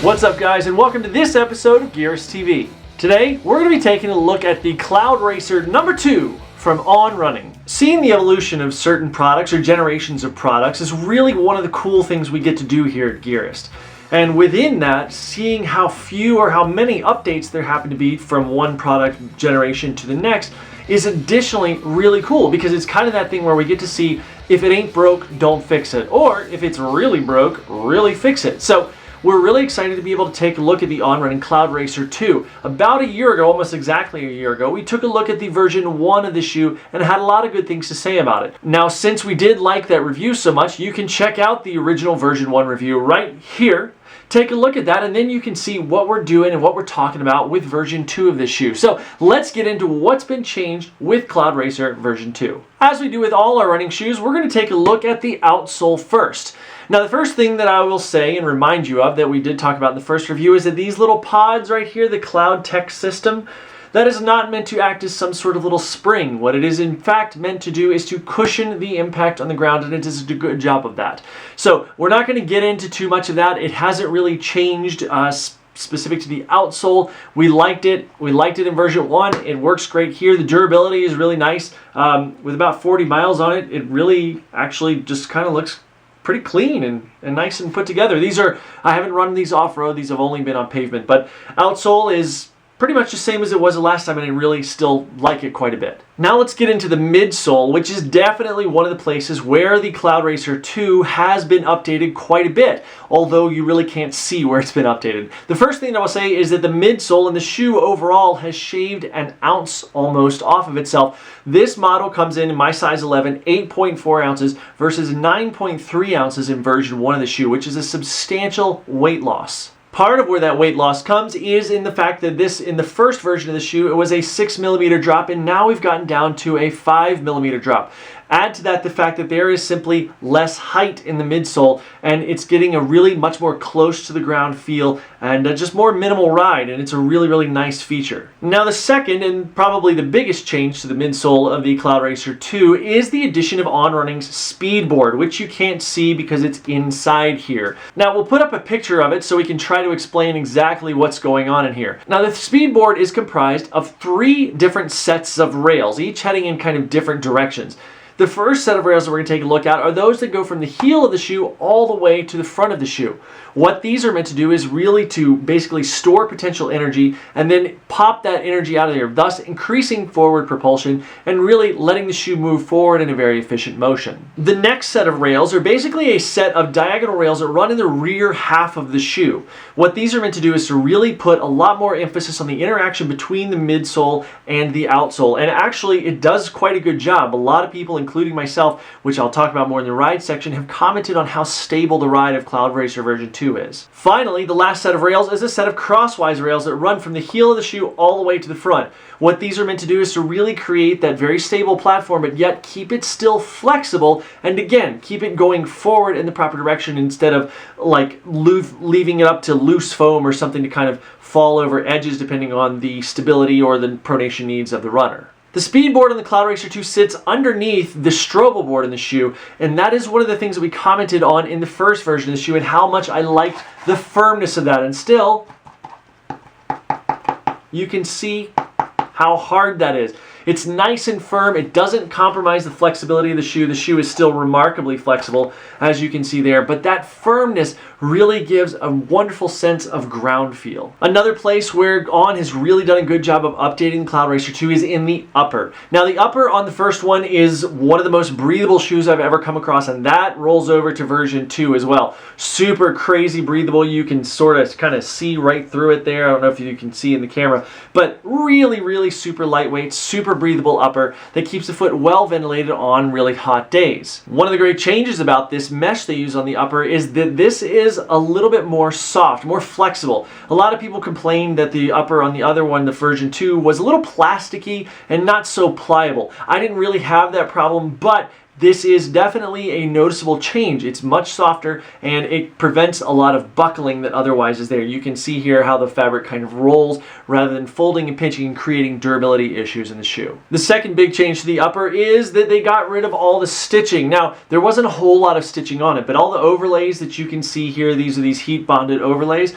What's up guys, and welcome to this episode of Gearist TV. Today, we're going to be taking a look at the Cloudracer number 2 from On Running. Seeing the evolution of certain products or generations of products is really one of the cool things we get to do here at Gearist. And within that, seeing how few or how many updates there happen to be from one product generation to the next is additionally really cool, because it's kind of that thing where we get to see if it ain't broke, don't fix it, or if it's really broke, really fix it. So we're really excited to be able to take a look at the On Running Cloudracer 2. About a year ago, almost exactly a year ago, we took a look at the version 1 of the shoe and had a lot of good things to say about it. Now, since we did like that review so much, you can check out the original version 1 review right here. Take a look at that, and then you can see what we're doing and what we're talking about with version 2 of this shoe. So let's get into what's been changed with Cloudracer version 2. As we do with all our running shoes, we're going to take a look at the outsole first. Now, the first thing that I will say and remind you of that we did talk about in the first review is that these little pods right here, the Cloud Tech system, that is not meant to act as some sort of little spring. What it is in fact meant to do is to cushion the impact on the ground, and it does a good job of that. So we're not going to get into too much of that. It hasn't really changed specific to the outsole. We liked it. We liked it in version 1. It works great here. The durability is really nice. With about 40 miles on it, it really actually just kind of looks pretty clean and nice and put together. I haven't run these off-road. These have only been on pavement, but outsole is pretty much the same as it was the last time, and I really still like it quite a bit. Now let's get into the midsole, which is definitely one of the places where the Cloudracer 2 has been updated quite a bit, although you really can't see where it's been updated. The first thing I will say is that the midsole in the shoe overall has shaved an ounce almost off of itself. This model comes in my size 11, 8.4 ounces versus 9.3 ounces in version 1 of the shoe, which is a substantial weight loss. Part of where that weight loss comes is in the fact that in the first version of the shoe, it was a 6mm drop, and now we've gotten down to a 5mm drop. Add to that the fact that there is simply less height in the midsole, and it's getting a really much more close to the ground feel and just more minimal ride, and it's a really, really nice feature. Now the second and probably the biggest change to the midsole of the Cloudracer 2 is the addition of On Running's Speedboard, which you can't see because it's inside here. Now we'll put up a picture of it so we can try to explain exactly what's going on in here. Now the Speedboard is comprised of 3 different sets of rails, each heading in kind of different directions. The first set of rails that we're going to take a look at are those that go from the heel of the shoe all the way to the front of the shoe. What these are meant to do is really to basically store potential energy and then pop that energy out of there, thus increasing forward propulsion and really letting the shoe move forward in a very efficient motion. The next set of rails are basically a set of diagonal rails that run in the rear half of the shoe. What these are meant to do is to really put a lot more emphasis on the interaction between the midsole and the outsole, and actually it does quite a good job. A lot of people, including myself, which I'll talk about more in the ride section, have commented on how stable the ride of Cloudracer version 2 is. Finally, the last set of rails is a set of crosswise rails that run from the heel of the shoe all the way to the front. What these are meant to do is to really create that very stable platform, but yet keep it still flexible, and again, keep it going forward in the proper direction instead of like leaving it up to loose foam or something to kind of fall over edges depending on the stability or the pronation needs of the runner. The Speedboard on the Cloudracer 2 sits underneath the Strobo board in the shoe, and that is one of the things that we commented on in the first version of the shoe and how much I liked the firmness of that. And still, you can see how hard that is. It's nice and firm. It doesn't compromise the flexibility of the shoe. The shoe is still remarkably flexible, as you can see there, but that firmness really gives a wonderful sense of ground feel. Another place where On has really done a good job of updating Cloudracer 2 is in the upper. Now the upper on the first one is one of the most breathable shoes I've ever come across, and that rolls over to version 2 as well. Super crazy breathable. You can sort of kind of see right through it there. I don't know if you can see in the camera, but really, really super lightweight, super breathable upper that keeps the foot well ventilated on really hot days. One of the great changes about this mesh they use on the upper is that this is a little bit more soft, more flexible. A lot of people complained that the upper on the other one, the version 2, was a little plasticky and not so pliable. I didn't really have that problem, but this is definitely a noticeable change. It's much softer and it prevents a lot of buckling that otherwise is there. You can see here how the fabric kind of rolls rather than folding and pinching and creating durability issues in the shoe. The second big change to the upper is that they got rid of all the stitching. Now, there wasn't a whole lot of stitching on it, but all the overlays that you can see here, these are these heat bonded overlays.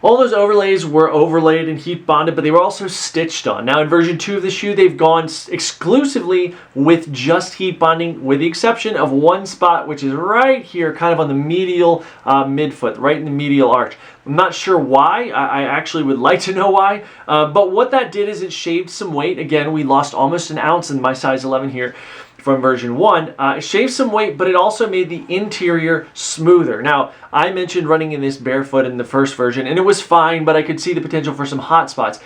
All those overlays were overlaid and heat bonded, but they were also stitched on. Now in version 2 of the shoe, they've gone exclusively with just heat bonding, with the exception of one spot, which is right here, kind of on the medial midfoot, right in the medial arch. I'm not sure why. I actually would like to know why. But what that did is it shaved some weight. Again, we lost almost an ounce in my size 11 here from version 1. It shaved some weight, but it also made the interior smoother. Now, I mentioned running in this barefoot in the first version, and it was fine, but I could see the potential for some hot spots.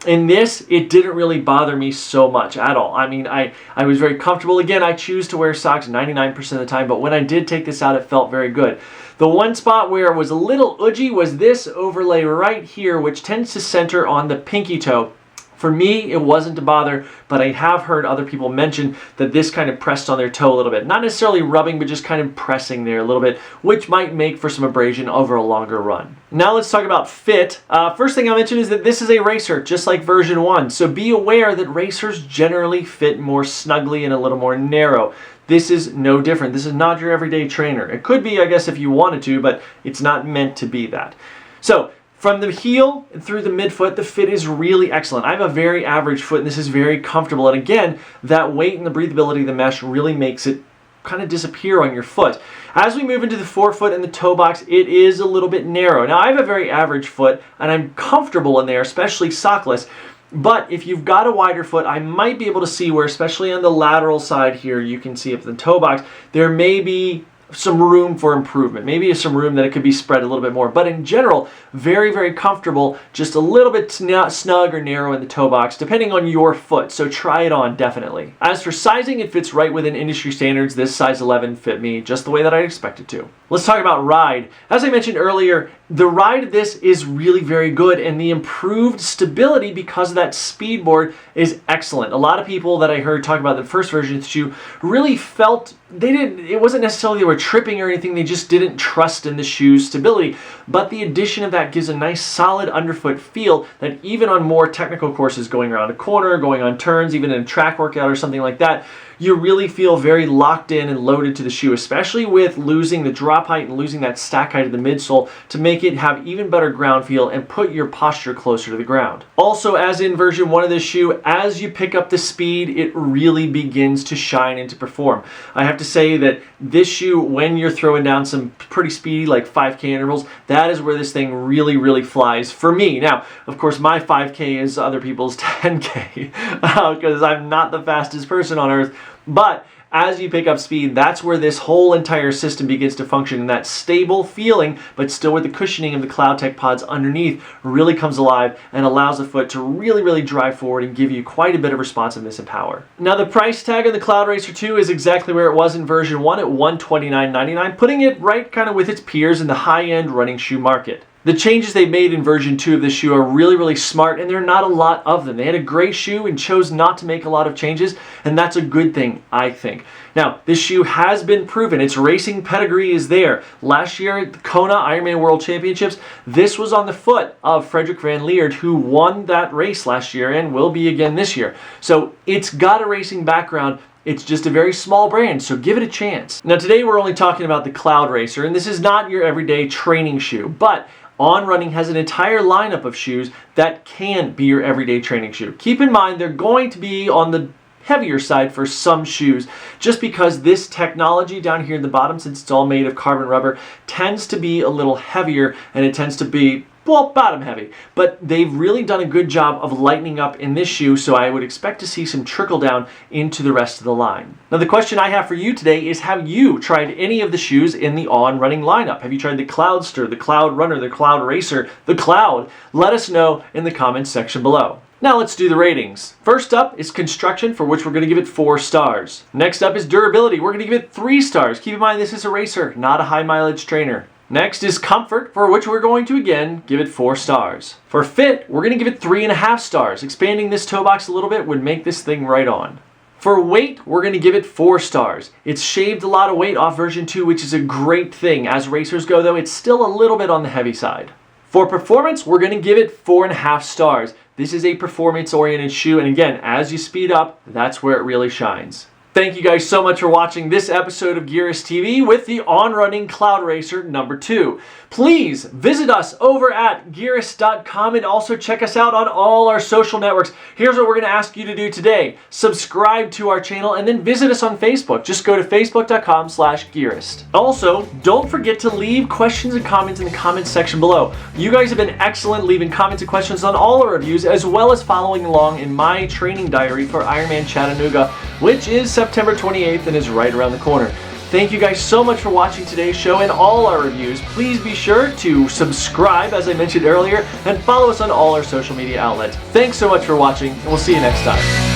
In this, it didn't really bother me so much at all. I mean, I was very comfortable. Again, I choose to wear socks 99% of the time, but when I did take this out, it felt very good. The one spot where it was a little udgy was this overlay right here, which tends to center on the pinky toe. For me, it wasn't a bother, but I have heard other people mention that this kind of pressed on their toe a little bit. Not necessarily rubbing, but just kind of pressing there a little bit, which might make for some abrasion over a longer run. Now let's talk about fit. First thing I'll mention is that this is a racer, just like version 1. So be aware that racers generally fit more snugly and a little more narrow. This is no different. This is not your everyday trainer. It could be, I guess, if you wanted to, but it's not meant to be that. So from the heel through the midfoot, the fit is really excellent. I have a very average foot, and this is very comfortable. And again, that weight and the breathability of the mesh really makes it kind of disappear on your foot. As we move into the forefoot and the toe box, it is a little bit narrow. Now, I have a very average foot, and I'm comfortable in there, especially sockless. But if you've got a wider foot, I might be able to see where, especially on the lateral side here, you can see up the toe box, there may be some room for improvement. Maybe some room that it could be spread a little bit more. But in general, very, very comfortable, just a little bit snug or narrow in the toe box, depending on your foot. So try it on, definitely. As for sizing, it fits right within industry standards. This size 11 fit me just the way that I expected to. Let's talk about ride. As I mentioned earlier, the ride of this is really very good, and the improved stability because of that Speedboard is excellent. A lot of people that I heard talk about the first version of the shoe really felt it wasn't necessarily they were tripping or anything, they just didn't trust in the shoe's stability. But the addition of that gives a nice solid underfoot feel that even on more technical courses, going around a corner, going on turns, even in a track workout or something like that, you really feel very locked in and loaded to the shoe, especially with losing the drop height and losing that stack height of the midsole to make it have even better ground feel and put your posture closer to the ground. Also, as in version 1 of this shoe, as you pick up the speed, it really begins to shine and to perform. I have to say that this shoe, when you're throwing down some pretty speedy, like 5K intervals, that is where this thing really, really flies for me. Now, of course, my 5K is other people's 10K because I'm not the fastest person on earth. But as you pick up speed, that's where this whole entire system begins to function, and that stable feeling, but still with the cushioning of the Cloudtech pods underneath, really comes alive and allows the foot to really, really drive forward and give you quite a bit of responsiveness and power. Now, the price tag on the Cloudracer 2 is exactly where it was in version 1 at $129.99, putting it right kind of with its peers in the high-end running shoe market. The changes they made in version 2 of this shoe are really, really smart, and there are not a lot of them. They had a great shoe and chose not to make a lot of changes, and that's a good thing, I think. Now, this shoe has been proven. Its racing pedigree is there. Last year at the Kona Ironman World Championships, this was on the foot of Frederick Van Lierde, who won that race last year and will be again this year. So it's got a racing background. It's just a very small brand, so give it a chance. Now, today we're only talking about the Cloudracer, and this is not your everyday training shoe, but On Running has an entire lineup of shoes that can be your everyday training shoe. Keep in mind, they're going to be on the heavier side for some shoes, just because this technology down here in the bottom, since it's all made of carbon rubber, tends to be a little heavier, and it tends to be, well, bottom heavy. But they've really done a good job of lightening up in this shoe, so I would expect to see some trickle down into the rest of the line. Now, the question I have for you today is, have you tried any of the shoes in the On Running lineup? Have you tried the Cloudster, the Cloud Runner, the Cloudracer, the Cloud? Let us know in the comments section below. Now let's do the ratings. First up is construction, for which we're going to give it 4 stars. Next up is durability. We're going to give it 3 stars. Keep in mind, this is a racer, not a high mileage trainer. Next is comfort, for which we're going to again give it 4 stars. For fit, we're going to give it 3.5 stars. Expanding this toe box a little bit would make this thing right on. For weight, we're going to give it 4 stars. It's shaved a lot of weight off version 2, which is a great thing. As racers go, though, it's still a little bit on the heavy side. For performance, we're going to give it 4.5 stars. This is a performance-oriented shoe, and again, as you speed up, that's where it really shines. Thank you guys so much for watching this episode of Gearist TV with the on-running Cloudracer number 2. Please visit us over at Gearist.com and also check us out on all our social networks. Here's what we're going to ask you to do today. Subscribe to our channel and then visit us on Facebook. Just go to facebook.com/Gearist. Also, don't forget to leave questions and comments in the comments section below. You guys have been excellent leaving comments and questions on all our reviews, as well as following along in my training diary for Ironman Chattanooga, which is September 28th and is right around the corner. Thank you guys so much for watching today's show and all our reviews. Please be sure to subscribe, as I mentioned earlier, and follow us on all our social media outlets. Thanks so much for watching, and we'll see you next time.